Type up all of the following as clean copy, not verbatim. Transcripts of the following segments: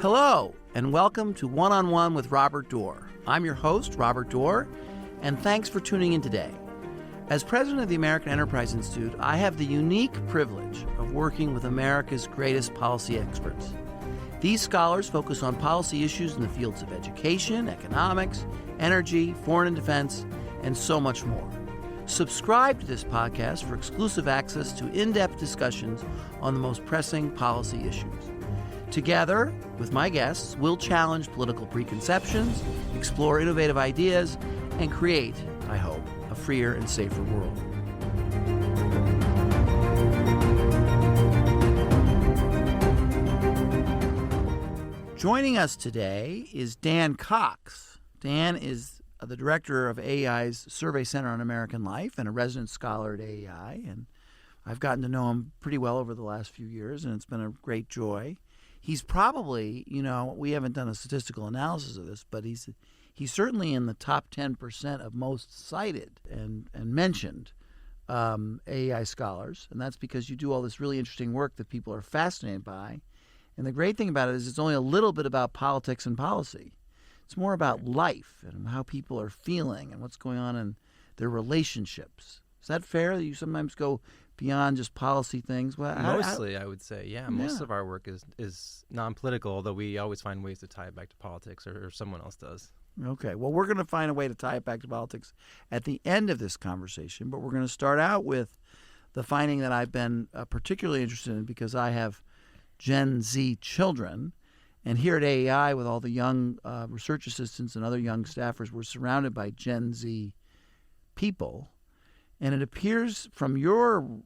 Hello, and welcome to One-on-One with Robert Doar. I'm your host, Robert Doar, and thanks for tuning in today. As president of the American Enterprise Institute, I have the unique privilege of working with America's greatest policy experts. These scholars focus on policy issues in the fields of education, economics, energy, foreign and defense, and so much more. Subscribe to this podcast for exclusive access to in-depth discussions on the most pressing policy issues. Together, with my guests, we'll challenge political preconceptions, explore innovative ideas, and create, I hope, a freer and safer world. Joining us today is Dan Cox. Dan is the director of AEI's Survey Center on American Life and a resident scholar at AEI, and I've gotten to know him pretty well over the last few years, and it's been a great joy. He's probably, we haven't done a statistical analysis of this, but he's certainly in the top 10% of most cited and mentioned AEI scholars, and that's because you do all this really interesting work that people are fascinated by. And the great thing about it is it's only a little bit about politics and policy. It's more about life and how people are feeling and what's going on in their relationships. Is that fair? You sometimes go beyond just policy things? Well, Mostly, I would say, yeah. Most of our work is non-political, although we always find ways to tie it back to politics, or someone else does. Okay. Well, we're going to find a way to tie it back to politics at the end of this conversation, but we're going to start out with the finding that I've been particularly interested in because I have Gen Z children, and here at AEI with all the young research assistants and other young staffers, we're surrounded by Gen Z people, and it appears from your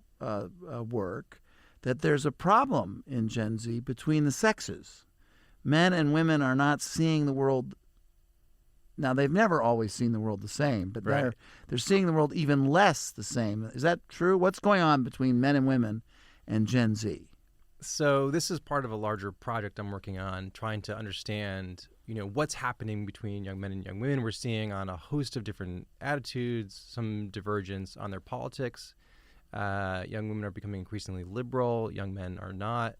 work that there's a problem in Gen Z between the sexes. Men and women are not seeing the world. Now, they've never always seen the world the same, but right. they're seeing the world even less the same. Is that true? What's going on between men and women and Gen Z? So this is part of a larger project I'm working on, trying to understand, what's happening between young men and young women. We're seeing on a host of different attitudes, some divergence on their politics. Young women are becoming increasingly liberal. Young men are not.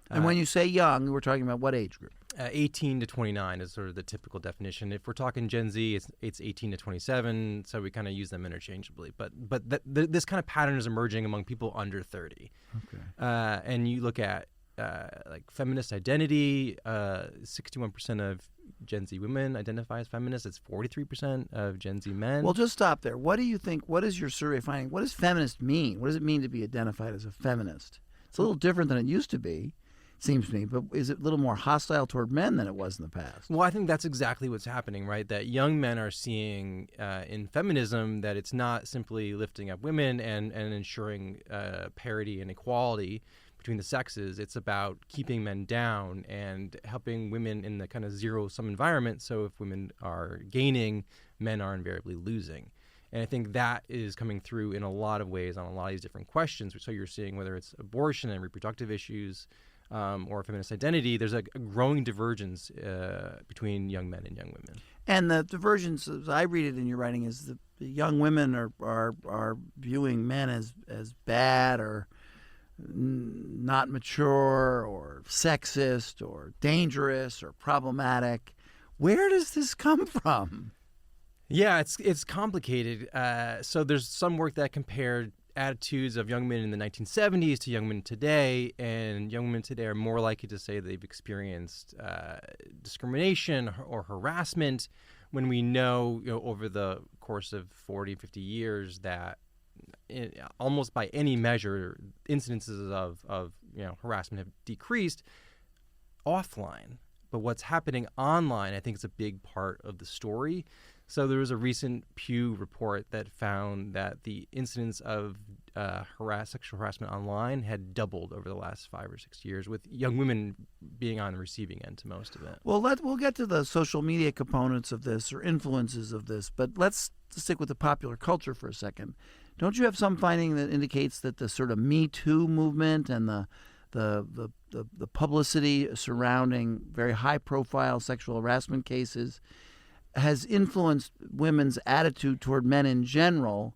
And when you say young, we're talking about what age group? 18 to 29 is sort of the typical definition. If we're talking Gen Z, it's 18 to 27, so we kind of use them interchangeably. But this kind of pattern is emerging among people under 30. Okay. And you look at like feminist identity, 61% of Gen Z women identify as feminists. It's 43% of Gen Z men. Well, just stop there. What do you think? What is your survey finding? What does feminist mean? What does it mean to be identified as a feminist? It's a little different than it used to be, seems to me, but is it a little more hostile toward men than it was in the past? Well, I think that's exactly what's happening, right? That young men are seeing in feminism that it's not simply lifting up women and ensuring parity and equality between the sexes. It's about keeping men down and helping women in the kind of zero-sum environment. So if women are gaining, men are invariably losing. And I think that is coming through in a lot of ways on a lot of these different questions. So you're seeing whether it's abortion and reproductive issues, or feminist identity, there's a growing divergence between young men and young women. And the divergence, as I read it in your writing, is the young women are viewing men as bad or not mature or sexist or dangerous or problematic. Where does this come from? Yeah, it's complicated. So there's some work that compared attitudes of young men in the 1970s to young men today, and young women today are more likely to say they've experienced discrimination or harassment when we know, over the course of 40, 50 years that almost by any measure, incidences of harassment have decreased offline. But what's happening online, I think, is a big part of the story. So there was a recent Pew report that found that the incidence of sexual harassment online had doubled over the last 5 or 6 years, with young women being on the receiving end to most of it. Well, we'll get to the social media components of this or influences of this, but let's stick with the popular culture for a second. Don't you have some finding that indicates that the sort of Me Too movement and the publicity surrounding very high-profile sexual harassment cases has influenced women's attitude toward men in general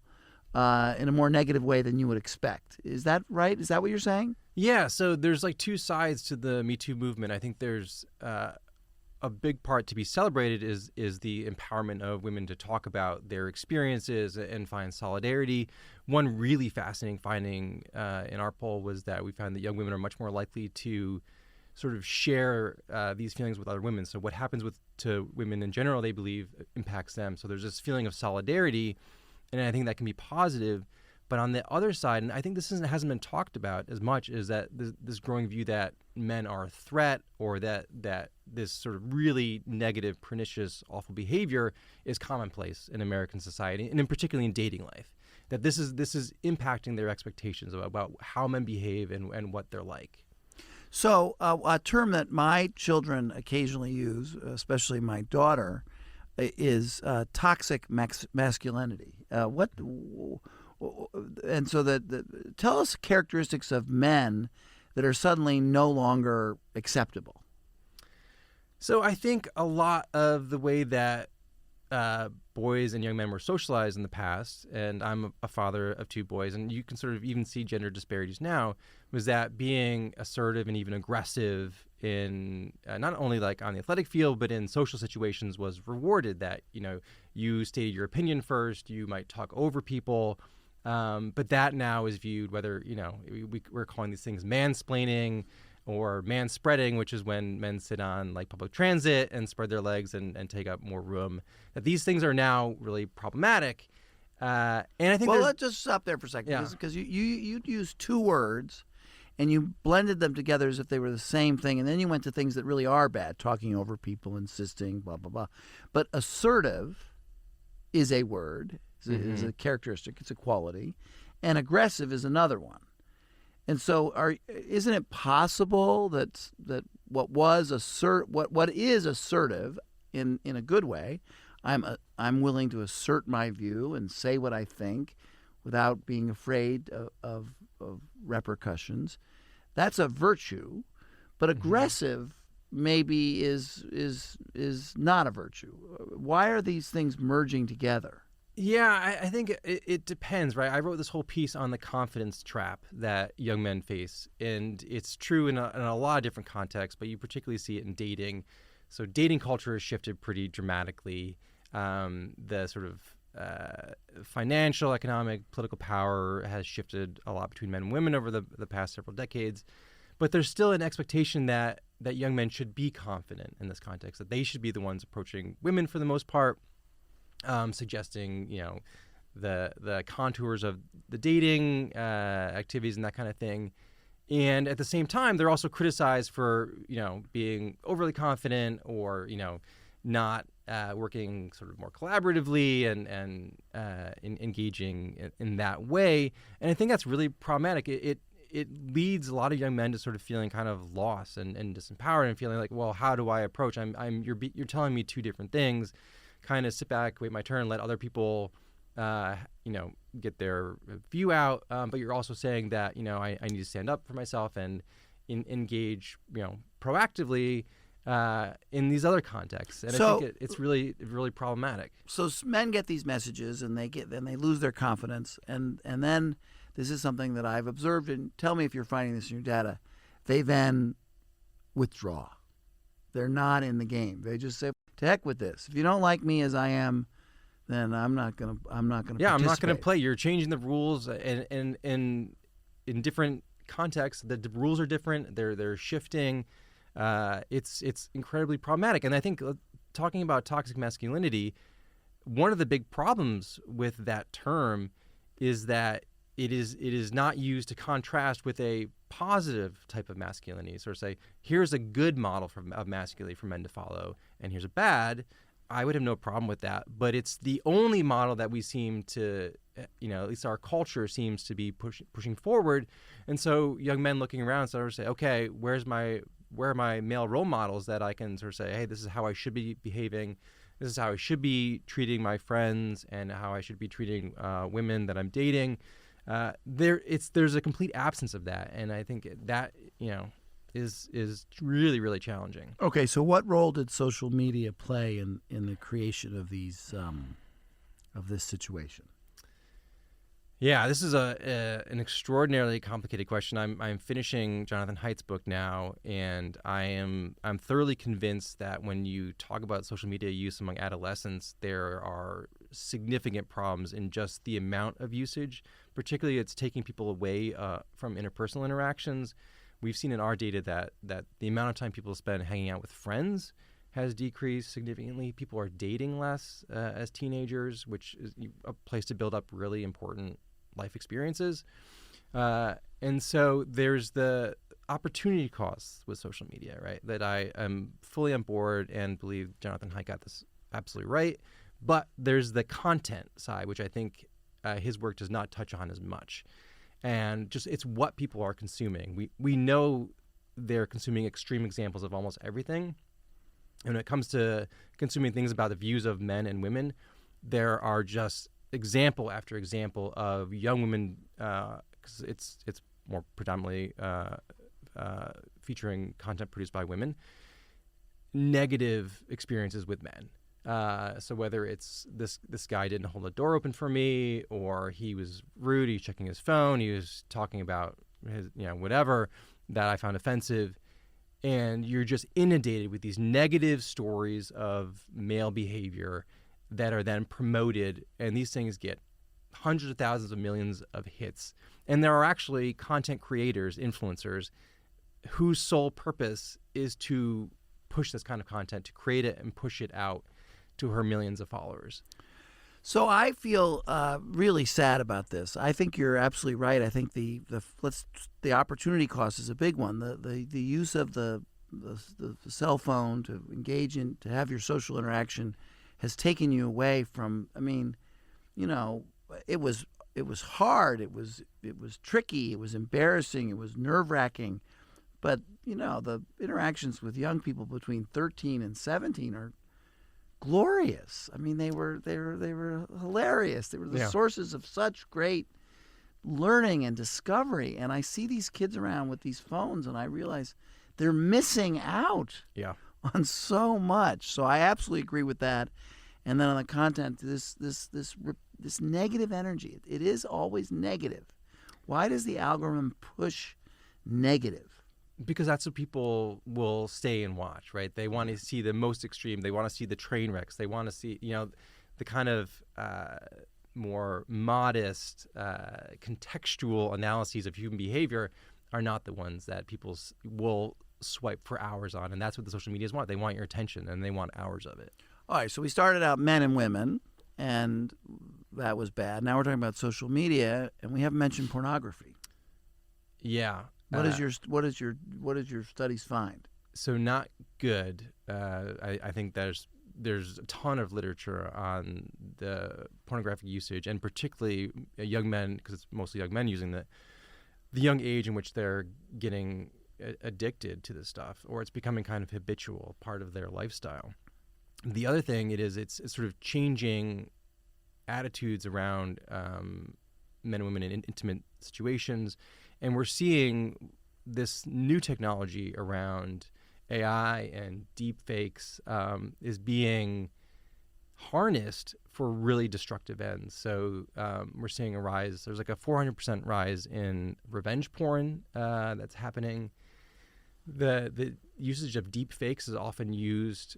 in a more negative way than you would expect? Is that right? Is that what you're saying? Yeah, so there's like two sides to the Me Too movement. I think there's a big part to be celebrated is the empowerment of women to talk about their experiences and find solidarity. One really fascinating finding in our poll was that we found that young women are much more likely to sort of share these feelings with other women. So what happens to women in general, they believe, impacts them. So there's this feeling of solidarity, and I think that can be positive. But on the other side, and I think this hasn't been talked about as much, is that this growing view that men are a threat, or that this sort of really negative, pernicious, awful behavior is commonplace in American society, and in particularly in dating life. That this is impacting their expectations about how men behave and what they're like. So a term that my children occasionally use, especially my daughter, is toxic masculinity. And so tell us characteristics of men that are suddenly no longer acceptable. So I think a lot of the way that boys and young men were socialized in the past, and I'm a father of two boys, and you can sort of even see gender disparities now, was that being assertive and even aggressive in not only like on the athletic field, but in social situations was rewarded. That, you stated your opinion first, you might talk over people. But that now is viewed, whether, we're calling these things mansplaining or manspreading, which is when men sit on like public transit and spread their legs and take up more room. That these things are now really problematic. And I think let's just stop there for a second, because you used two words and you blended them together as if they were the same thing, and then you went to things that really are bad, talking over people, insisting, blah, blah, blah. But assertive is a word. Is a characteristic, it's a quality, and aggressive is another one. And so, isn't it possible that what is assertive in a good way, I'm willing to assert my view and say what I think without being afraid of repercussions. That's a virtue, but aggressive maybe is not a virtue. Why are these things merging together? Yeah, I think it depends, right? I wrote this whole piece on the confidence trap that young men face, and it's true in a lot of different contexts, but you particularly see it in dating. So dating culture has shifted pretty dramatically. The sort of financial, economic, political power has shifted a lot between men and women over the past several decades, but there's still an expectation that young men should be confident in this context, that they should be the ones approaching women for the most part. Suggesting, the contours of the dating activities and that kind of thing. And at the same time, they're also criticized for, being overly confident or, not working sort of more collaboratively and engaging in that way. And I think that's really problematic. It leads a lot of young men to sort of feeling kind of lost and disempowered and feeling like, well, how do I approach? You're telling me two different things. Kind of sit back, wait my turn, let other people, get their view out. But you're also saying that, I need to stand up for myself and engage, proactively in these other contexts. And I think it's really, really problematic. So men get these messages and they lose their confidence. And then this is something that I've observed, and tell me if you're finding this in your data. They then withdraw. They're not in the game. They just say, to heck with this. If you don't like me as I am, then I'm not gonna. Yeah, I'm not gonna play. You're changing the rules, and in different contexts, the rules are different. They're shifting. It's incredibly problematic. And I think talking about toxic masculinity, one of the big problems with that term is that it is not used to contrast with a positive type of masculinity. Sort of say, here's a good model of masculinity for men to follow, and here's a bad. I would have no problem with that, but it's the only model that we seem to, at least our culture seems to be pushing forward. And so young men looking around sort of say, okay, where are my male role models that I can sort of say, hey, this is how I should be behaving. This is how I should be treating my friends and how I should be treating women that I'm dating. There's a complete absence of that, and I think that is really, really challenging. Okay, so what role did social media play in the creation of these of this situation? Yeah, this is an extraordinarily complicated question. I'm finishing Jonathan Haidt's book now, and I'm thoroughly convinced that when you talk about social media use among adolescents, there are significant problems in just the amount of usage. Particularly, it's taking people away from interpersonal interactions. We've seen in our data that the amount of time people spend hanging out with friends has decreased significantly. People are dating less as teenagers, which is a place to build up really important life experiences. And so there's the opportunity costs with social media, right? That I am fully on board and believe Jonathan Haidt got this absolutely right. But there's the content side, which I think his work does not touch on as much. And just it's what people are consuming. We know they're consuming extreme examples of almost everything. And when it comes to consuming things about the views of men and women, there are just example after example of young women, because it's more predominantly featuring content produced by women, negative experiences with men. So whether it's this guy didn't hold a door open for me, or he was rude, he's checking his phone, he was talking about his whatever that I found offensive. And you're just inundated with these negative stories of male behavior that are then promoted, and these things get hundreds of thousands of millions of hits. And there are actually content creators, influencers, whose sole purpose is to push this kind of content, to create it and push it out to her millions of followers. So I feel really sad about this. I think you're absolutely right. I think the opportunity cost is a big one. The use of the cell phone to engage in, to have your social interaction, has taken you away from. I mean, it was hard. It was tricky. It was embarrassing. It was nerve-wracking. But the interactions with young people between 13 and 17 are glorious. I mean, they were hilarious. They were the sources of such great learning and discovery. And I see these kids around with these phones, and I realize they're missing out on so much. So I absolutely agree with that. And then on the content, this negative energy, it is always negative. Why does the algorithm push negative? Because that's what people will stay and watch, right? They want to see the most extreme. They want to see the train wrecks. They want to see, the kind of more modest, contextual analyses of human behavior are not the ones that people will swipe for hours on. And that's what the social medias want. They want your attention, and they want hours of it. All right, so we started out men and women, and that was bad. Now we're talking about social media, and we haven't mentioned pornography. Yeah. What does your studies find? So not good. I think there's a ton of literature on the pornographic usage, and particularly young men, because it's mostly young men using the young age in which they're getting addicted to this stuff, or it's becoming kind of habitual, part of their lifestyle. The other thing it's sort of changing attitudes around men and women in intimate situations. And we're seeing this new technology around AI and deep fakes is being harnessed for really destructive ends. So we're seeing a rise. There's like a 400% rise in revenge porn that's happening. The usage of deep fakes is often used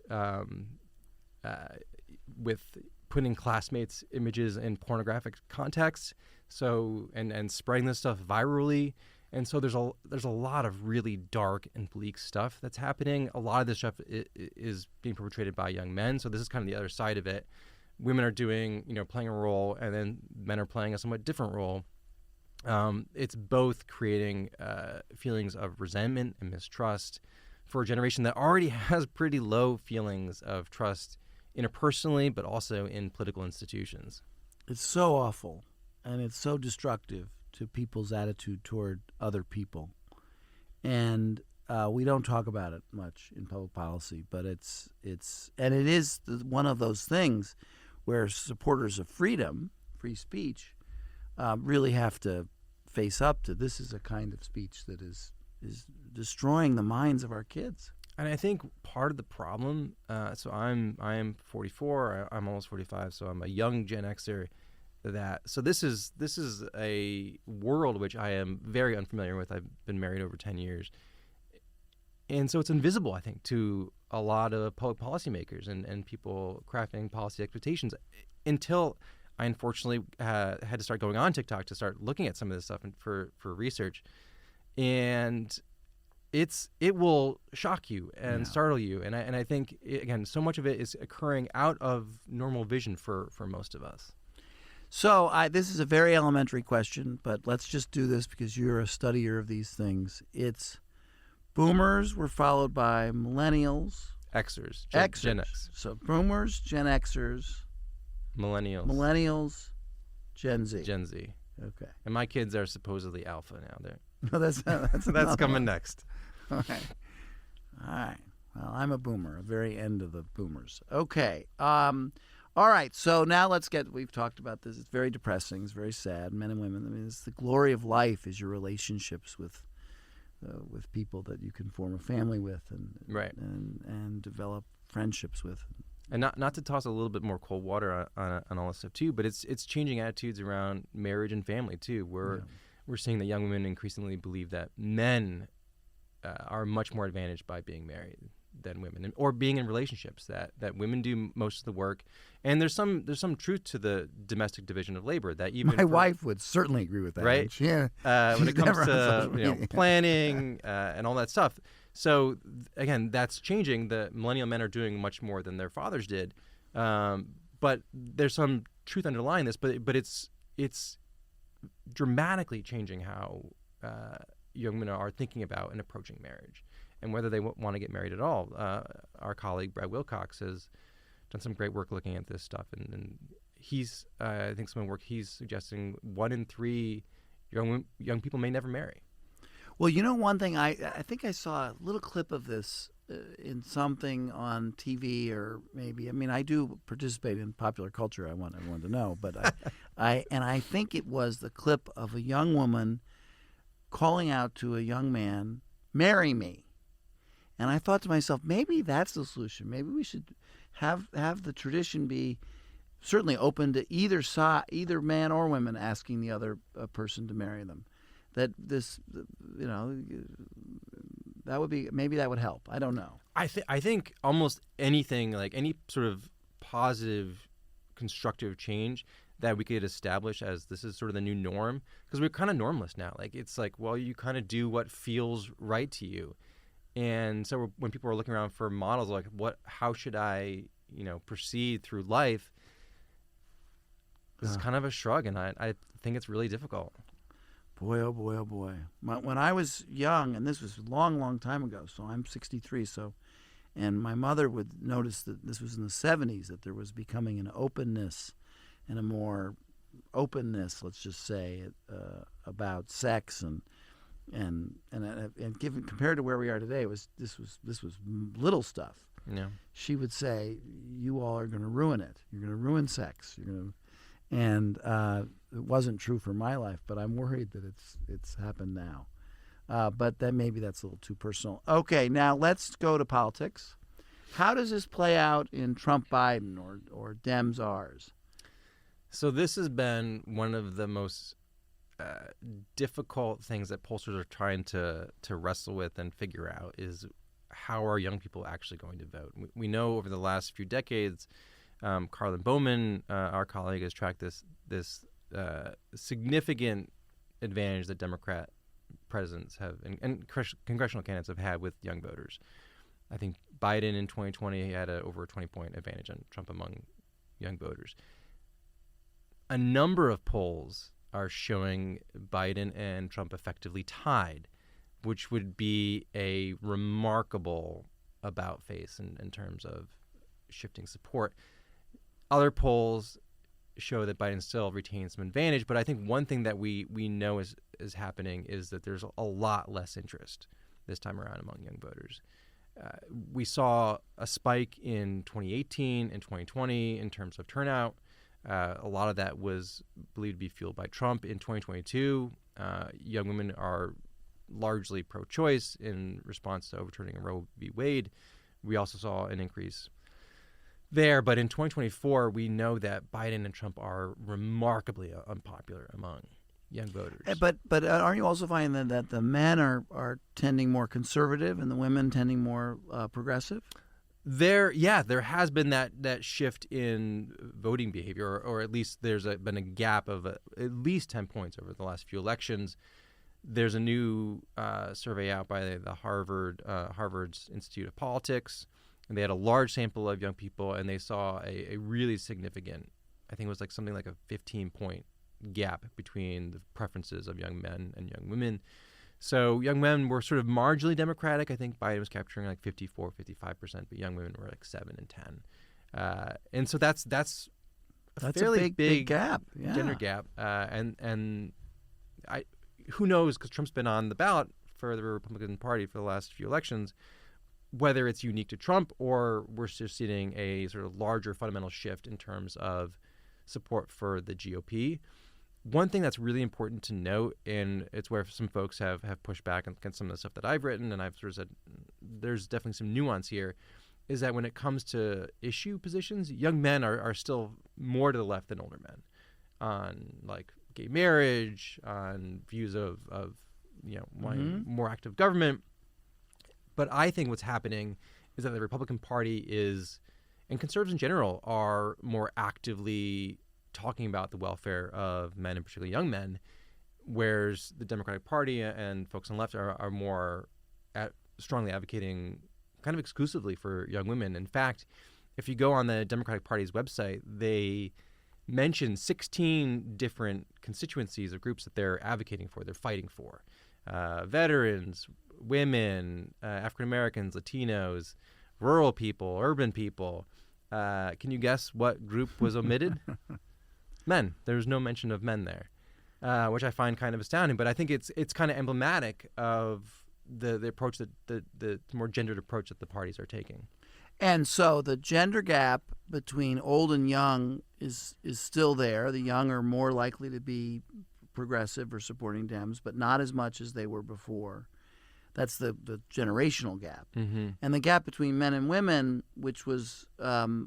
with putting classmates' images in pornographic context. So and spreading this stuff virally. And so there's a lot of really dark and bleak stuff that's happening. A lot of this stuff is being perpetrated by young men. So this is kind of the other side of it. Women are doing, playing a role, and then men are playing a somewhat different role. It's both creating feelings of resentment and mistrust for a generation that already has pretty low feelings of trust interpersonally, but also in political institutions. It's so awful, and it's so destructive to people's attitude toward other people. And we don't talk about it much in public policy, but it is one of those things where supporters of freedom, free speech, really have to face up to. This is a kind of speech that is destroying the minds of our kids. And I think part of the problem, so I'm 44, I'm almost 45, so I'm a young Gen Xer. that. So this is a world which I am very unfamiliar with. I've been married over 10 years. And so it's invisible, I think, to a lot of public policymakers and people crafting policy expectations until I unfortunately had to start going on TikTok to start looking at some of this stuff for research. And it will shock you and startle you. And I think, again, so much of it is occurring out of normal vision for most of us. So this is a very elementary question, but let's just do this because you're a studier of these things. It's boomers were followed by millennials. Xers. Gen X. So boomers, Gen Xers. Millennials, Gen Z. Okay. And my kids are supposedly alpha now. No, that's coming one. next. All right. Well, I'm a boomer, a very end of the boomers. Okay. All right. So now we've talked about this. It's very depressing. It's very sad. Men and women. I mean, it's the glory of life is your relationships with people that you can form a family with and develop friendships with. And not to toss a little bit more cold water on all this stuff too, but it's changing attitudes around marriage and family too. We're seeing that young women increasingly believe that men are much more advantaged by being married than women, or being in relationships. That women do most of the work, and there's some truth to the domestic division of labor. That even my wife would certainly agree with that, right? When it comes to planning and all that stuff. So again, that's changing. The millennial men are doing much more than their fathers did, but there's some truth underlying this. But it's dramatically changing how young men are thinking about and approaching marriage, and whether they want to get married at all. Our colleague Brad Wilcox has done some great work looking at this stuff, and he's I think some of the work he's suggesting 1 in 3 young people may never marry. Well, one thing, I think I saw a little clip of this in something on TV, or maybe, I do participate in popular culture. I want everyone to know, but I think it was the clip of a young woman calling out to a young man, "Marry me." And I thought to myself, maybe that's the solution. Maybe we should have the tradition be certainly open to either side, either man or women asking the other person to marry them. That this, that would be, maybe that would help. I don't know. I think almost anything, like any sort of positive, constructive change that we could establish as this is sort of the new norm, because we're kind of normalists now. Like, it's like, well, you kind of do what feels right to you. And so when people are looking around for models, like, how should I, proceed through life? This is kind of a shrug, and I think it's really difficult. Boy, oh boy, oh boy. When I was young, and this was a long, long time ago, so I'm 63, and my mother would notice that this was in the 70s, that there was becoming an openness and a more openness, let's just say, about sex and given compared to where we are today, this was little stuff. Yeah. She would say, "You all are going to ruin it. You're going to ruin sex. And it wasn't true for my life, but I'm worried that it's happened now. But then maybe that's a little too personal. Okay, now let's go to politics. How does this play out in Trump-Biden or Dems-Rs? So this has been one of the most difficult things that pollsters are trying to wrestle with and figure out is how are young people actually going to vote? We know over the last few decades, Carlin Bowman, our colleague, has tracked this significant advantage that Democrat presidents have and congressional candidates have had with young voters. I think Biden in 2020 had over a 20-point advantage on Trump among young voters. A number of polls are showing Biden and Trump effectively tied, which would be a remarkable about face in terms of shifting support. Other polls show that Biden still retains some advantage, but I think one thing that we know is happening is that there's a lot less interest this time around among young voters. We saw a spike in 2018 and 2020 in terms of turnout. A lot of that was believed to be fueled by Trump. In 2022, young women are largely pro-choice in response to overturning Roe v. Wade. We also saw an increase there. But in 2024, we know that Biden and Trump are remarkably unpopular among young voters. But aren't you also finding that the men are tending more conservative and the women tending more progressive? There has been that shift in voting behavior, or at least there's been a gap of at least 10 points over the last few elections. There's a new survey out by the Harvard's Institute of Politics, and they had a large sample of young people, and they saw a really significant, I think it was something like a 15-point gap between the preferences of young men and young women. So young men were sort of marginally Democratic. I think Biden was capturing 54, 55%, but young women were 7 and 10. And so that's a fairly big gap, gender gap. And who knows, because Trump's been on the ballot for the Republican Party for the last few elections, whether it's unique to Trump or we're just seeing a sort of larger fundamental shift in terms of support for the GOP. One thing that's really important to note, and it's where some folks have pushed back against some of the stuff that I've written, and I've sort of said there's definitely some nuance here, is that when it comes to issue positions, young men are still more to the left than older men on gay marriage, on views of wanting more active government. But I think what's happening is that the Republican Party and conservatives in general, are more actively talking about the welfare of men, and particularly young men, whereas the Democratic Party and folks on the left are more strongly advocating kind of exclusively for young women. In fact, if you go on the Democratic Party's website, they mention 16 different constituencies of groups that they're advocating for, they're fighting for. Veterans, women, African Americans, Latinos, rural people, urban people. Can you guess what group was omitted? Men. There's no mention of men there, which I find kind of astounding. But I think it's kind of emblematic of the approach that the more gendered approach that the parties are taking. And so the gender gap between old and young is still there. The young are more likely to be progressive or supporting Dems, but not as much as they were before. That's the generational gap. Mm-hmm. And the gap between men and women, which was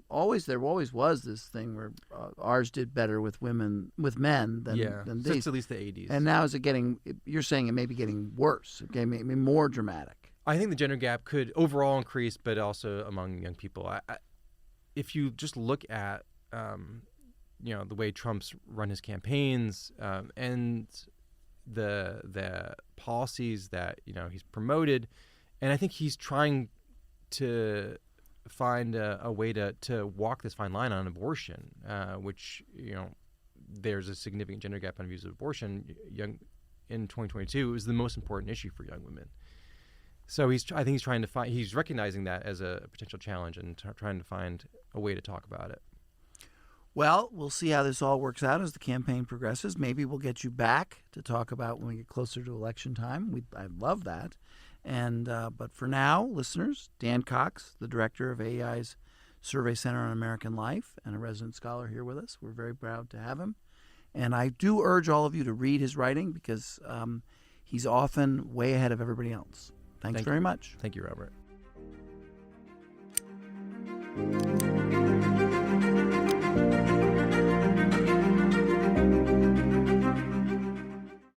always was this thing where ours did better with men than since these. at least the 80s. And now you're saying it may be getting worse, okay, maybe more dramatic. I think the gender gap could overall increase, but also among young people. If you just look at the way Trump's run his campaigns and the policies that he's promoted, and I think he's trying to find a way to walk this fine line on abortion, which there's a significant gender gap on views of abortion. In 2022, it was the most important issue for young women. So I think he's trying to he's recognizing that as a potential challenge and trying to find a way to talk about it. Well, we'll see how this all works out as the campaign progresses. Maybe we'll get you back to talk about when we get closer to election time. I'd love that. And but for now, listeners, Dan Cox, the director of AEI's Survey Center on American Life and a resident scholar here with us. We're very proud to have him. And I do urge all of you to read his writing because he's often way ahead of everybody else. Thanks very much. Thank you, Robert.